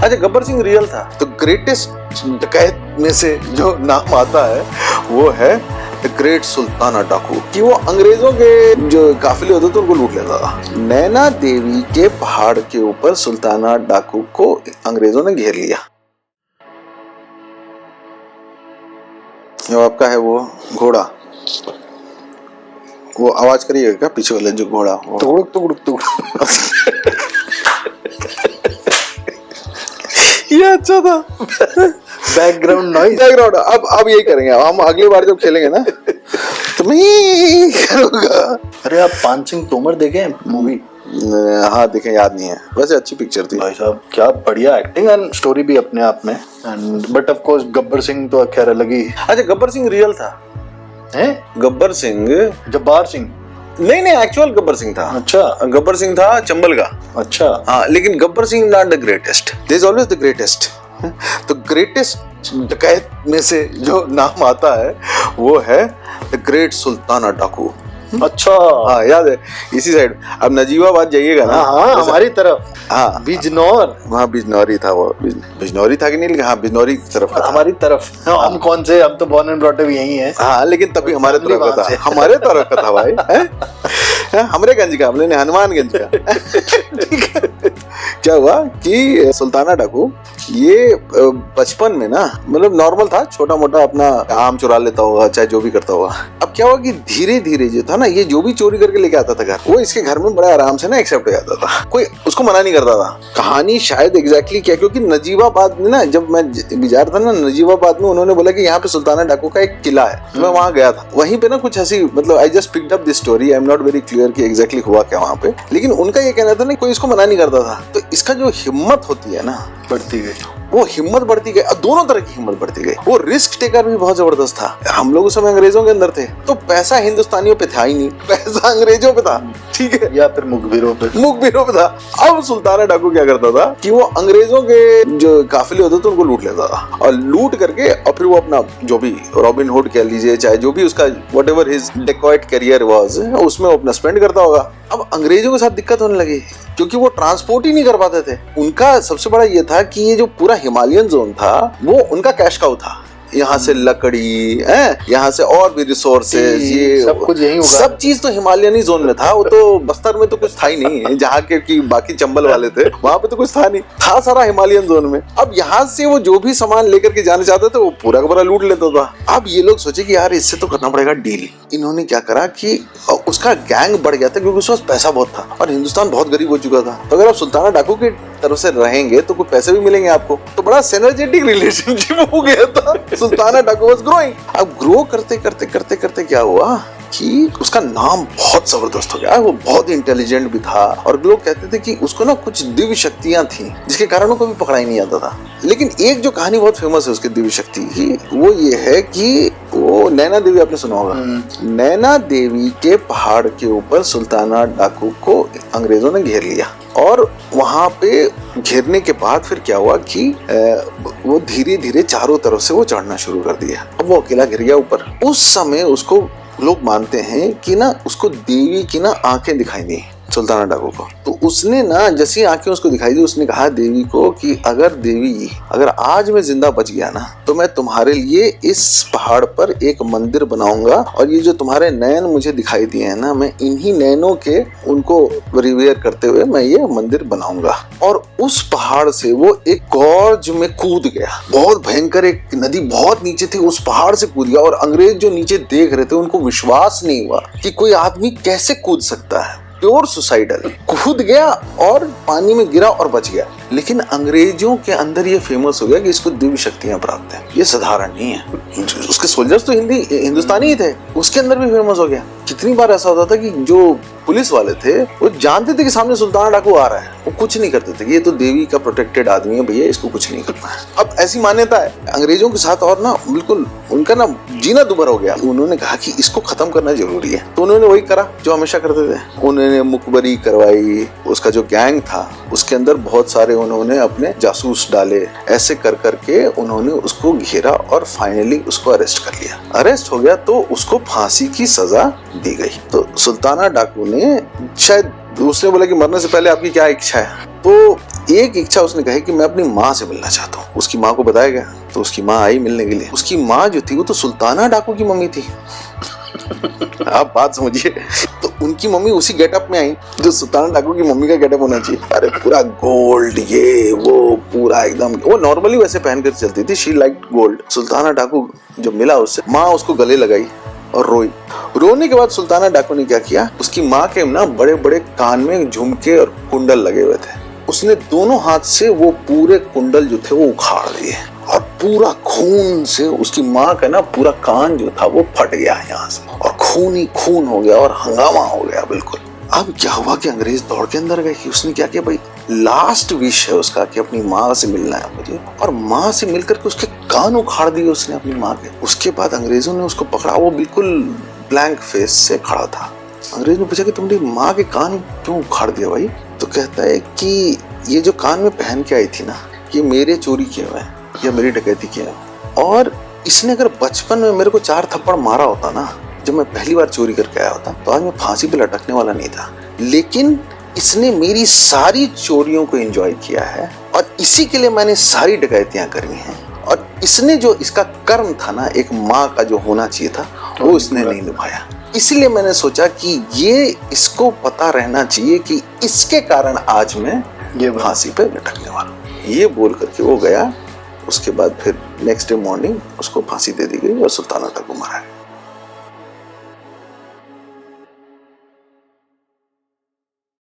अच्छा, गब्बर सिंह रियल था तो ग्रेटेस्ट डकैत में से जो नाम आता है वो है द ग्रेट सुल्ताना डाकू, कि वो अंग्रेजों के जो काफिले होते थे उनको लूट लेता था। नैना देवी के पहाड़ के ऊपर सुल्ताना डाकू को अंग्रेजों ने घेर लिया। जो आपका है वो घोड़ा, वो आवाज करिएगा क्या पीछे वाले जो घोड़ा, तुगड़ुक तुगड़ुक तुगड़ुक। ये अच्छा था। Background noise. बैकग्राउंड अब यही करेंगे हम अगली बार जब खेलेंगे ना तो मैं करूंगा। अरे आप पान सिंह तोमर देखे मूवी? हाँ देखें, याद नहीं है, वैसे अच्छी पिक्चर थी भाई साहब, क्या बढ़िया एक्टिंग एंड स्टोरी भी अपने आप में। And but of course Gabbar Singh तो खैर अलग ही। अच्छा, गब्बर सिंह रियल था? हैं? गब्बर सिंह, जब्बार सिंह? नहीं एक्चुअल गब्बर सिंह था। अच्छा, गब्बर सिंह था चंबल का। अच्छा हाँ, लेकिन Gabbar Singh not the greatest, there is always the greatest. तो ग्रेटेस्ट डकैत में से जो नाम आता है वो है द ग्रेट सुल्ताना डाकू। अच्छा, हाँ याद है, इसी साइड। अब नजीबाबाद जाइएगा ना, हाँ हमारी तरफ, हाँ बिजनौर, वहाँ बिजनौरी था। वो बिजनौरी था कि नहीं, लेकिन हाँ बिजनौरी की तरफ था। हमारी तरफ। हम कौन से, हम तो बॉर्न एंड ब्रॉट अप यही हैं। हाँ, लेकिन तभी हमारे तरफ का था, हमारे तरफ का था भाई। हमरे गंज का, हमने हनुमानगंज का। ठीक है, क्या हुआ कि सुल्ताना डाकू ये बचपन में ना मतलब नॉर्मल था, छोटा मोटा अपना आम चुरा लेता होगा, चाहे जो भी करता होगा। अब क्या हुआ कि धीरे धीरे जो था ना, ये जो भी चोरी करके लेके आता था घर, वो इसके घर में बड़ा आराम से ना एक्सेप्ट हो जाता था, कोई उसको मना नहीं करता था। कहानी शायद एग्जैक्टली क्या, क्योंकि नजीबाबाद में ना, जब मैं गुजार था ना नजीबाबाद में, उन्होंने बोला कि यहाँ पे सुल्ताना डाकू का एक किला है, तो मैं वहाँ गया था। वहीं पे ना कुछ ऐसी मतलब I just picked up this story, I am not very clear कि एग्जैक्टली हुआ क्या वहाँ पे, लेकिन उनका ये कहना था ना कोई इसको मना नहीं करता था। तो इसका जो हिम्मत होती है ना, बढ़ती गई, वो हिम्मत बढ़ती गई, दोनों तरह की हिम्मत बढ़ती गई। वो रिस्क टेकर भी बहुत जबरदस्त था। हम लोग उस समय अंग्रेजों के अंदर थे, तो पैसा हिंदुस्तानियों पे था ही नहीं, पैसा अंग्रेजों पे था, ठीक है, या फिर मुखबिरों पे था। अब सुल्ताना डाकू क्या करता था कि वो अंग्रेजों के जो काफिले होते थे उनको लूट लेता था, और लूट करके और फिर वो अपना जो भी रॉबिन हुड कह लीजिए, चाहे जो भी उसका what ever his dacoit career was, उसमें वो अपना स्पेंड करता होगा। अब अंग्रेजों के साथ दिक्कत होने लगी, क्योंकि वो ट्रांसपोर्ट ही नहीं कर पाते थे। उनका सबसे बड़ा ये था कि ये जो पूरा हिमालयन जोन था वो उनका कैश काउ था। यहाँ से लकड़ी है, यहाँ से और भी रिसोर्सेज, ये सब कुछ यही होगा। सब चीज तो हिमालयनी जोन में था। वो तो बस्तर में तो कुछ था ही नहीं, जहाँ के की बाकी चंबल वाले थे वहां पे तो कुछ था नहीं, था सारा हिमालयन जोन में। अब यहाँ से वो जो भी सामान लेकर के जाना चाहते थे वो पूरा का पूरा लूट लेता था। अब ये लोग सोचे कि यार इससे तो करना पड़ेगा डील। इन्होंने क्या करा कि उसका गैंग बढ़ गया था, क्योंकि उसके पास पैसा बहुत था और हिंदुस्तान बहुत गरीब हो चुका था। तो अगर आप सुल्ताना डाकू की तरफ से रहेंगे तो कुछ पैसे भी मिलेंगे आपको। तो बड़ा सिनर्जेटिक रिलेशनशिप हो गया था। सुल्ताना डाकू वाज ग्रोइंग। अब ग्रो करते करते करते करते क्या हुआ कि उसका नाम बहुत जबरदस्त हो गया। वो बहुत इंटेलिजेंट भी था, और लोग कहते थे कि उसको ना कुछ दिव्य शक्तियां थी जिसके कारण को भी पकड़ा ही नहीं आता था। लेकिन एक जो कहानी बहुत फेमस है उसकी दिव्य शक्ति की, वो ये है कि वो नैना देवी, आपने सुना होगा, नैना देवी के पहाड़ के ऊपर सुल्ताना डाकू को अंग्रेजों ने घेर लिया। और वहां पे घेरने के बाद फिर क्या हुआ कि वो धीरे धीरे चारों तरफ से वो चढ़ना शुरू कर दिया। अब वो अकेला गिर गया ऊपर। उस समय उसको लोग मानते हैं कि ना उसको देवी की ना आंखें दिखाई दी सुल्ताना डाकू को। तो उसने ना जैसी आंखें उसको दिखाई दी, उसने कहा देवी को कि अगर आज मैं जिंदा बच गया ना तो मैं तुम्हारे लिए इस पहाड़ पर एक मंदिर बनाऊंगा, और ये जो तुम्हारे नयन मुझे दिखाई दिए हैं ना, मैं इन्हीं नयनों के उनको रिवेयर करते हुए मैं ये मंदिर बनाऊंगा। और उस पहाड़ से वो एक गॉर्ज में कूद गया। बहुत भयंकर एक नदी बहुत नीचे थी, उस पहाड़ से कूद गया। और अंग्रेज जो नीचे देख रहे थे उनको विश्वास नहीं हुआ कि कोई आदमी कैसे कूद सकता है। प्योर सुसाइडल कूद गया और पानी में गिरा और बच गया। लेकिन अंग्रेजों के अंदर ये फेमस हो गया कि इसको दिव्य शक्तियां प्राप्त हैं, ये साधारण नहीं है। उसके सोल्जर्स तो हिंदुस्तानी ही थे, उसके अंदर भी फेमस हो गया। कितनी बार ऐसा होता था कि जो पुलिस वाले थे वो जानते थे कि सामने सुल्ताना डाकू आ रहा है, वो कुछ नहीं करते थे, ये तो देवी का प्रोटेक्टेड आदमी है भैया, इसको कुछ नहीं करना है। अब ऐसी मान्यता है अंग्रेजों के साथ, और ना बिल्कुल उनका ना जीना दुभर हो गया। उन्होंने कहा कि इसको खत्म करना जरूरी है, तो उन्होंने वही करा जो हमेशा करते थे। उन्होंने मुखबरी करवाई, उसका जो गैंग था उसके अंदर बहुत सारे उन्होंने अपने जासूस डाले। ऐसे कर करके उन्होंने उसको घेरा और फाइनली उसको अरेस्ट कर लिया। अरेस्ट हो गया तो उसको फांसी की सजा दी गई। तो सुल्ताना डाकू ने शायद, उसने बोला कि मरने से पहले आपकी क्या इच्छा है, तो एक इच्छा उसने कही कि मैं अपनी माँ से मिलना चाहता हूँ। उसकी माँ को बताया गया तो उसकी माँ आई मिलने के लिए। उसकी माँ जो थी वो तो सुल्ताना डाकू की मम्मी थी। आप बात समझिए। तो उनकी मम्मी उसी गेटअप में आई जो सुल्ताना डाकू की मम्मी का गेटअप होना चाहिए। अरे पूरा गोल्ड, ये वो पूरा एकदम, वो नॉर्मली वैसे पहन कर चलती थी। She like gold. सुल्ताना डाकू जो मिला उससे, माँ उसको गले लगाई और रोई। रोने के बाद सुल्ताना डाकू ने क्या किया, उसकी माँ के ना बड़े बड़े कान में झुमके और कुंडल लगे हुए थे, उसने दोनों हाथ से वो पूरे कुंडल जो थे वो उखाड़ दिए और पूरा खून से उसकी माँ का ना पूरा कान जो था वो फट गया यहाँ से और खून ही खून हो गया और हंगामा हो गया बिल्कुल। अब क्या हुआ कि अंग्रेज दौड़ के अंदर गए कि उसने क्या किया, भाई लास्ट विश है उसका कि अपनी माँ से मिलना है मुझे, और माँ से मिलकर के उसके कान उखाड़ दिए उसने अपनी माँ के। उसके बाद अंग्रेजों ने उसको पकड़ा, वो बिल्कुल ब्लैंक फेस से खड़ा था। अंग्रेज ने पूछा कि तुमने माँ के कान क्यों उखाड़ दिया भाई? तो कहता है कि ये जो कान में पहन के आई थी ना, ये मेरे चोरी किए हुए हैं या मेरी डकैती किए हैं, और इसने अगर बचपन में मेरे को 4 थप्पड़ मारा होता ना जब मैं पहली बार चोरी करके आया होता, तो आज मैं फांसी पे लटकने वाला नहीं था। लेकिन इसने मेरी सारी चोरियों को एंजॉय किया है और इसी के लिए मैंने सारी डकैतियां करी हैं, और इसने जो इसका कर्म था ना एक माँ का जो होना चाहिए था वो इसने नहीं निभाया। इसलिए मैंने सोचा कि ये इसको पता रहना चाहिए कि इसके कारण आज मैं ये फांसी पे लटकने वाला हूँ। ये बोल करके वो गया। उसके बाद फिर नेक्स्ट डे मॉर्निंग उसको फांसी दे दी गई और सुल्ताना डाकू मारा गया।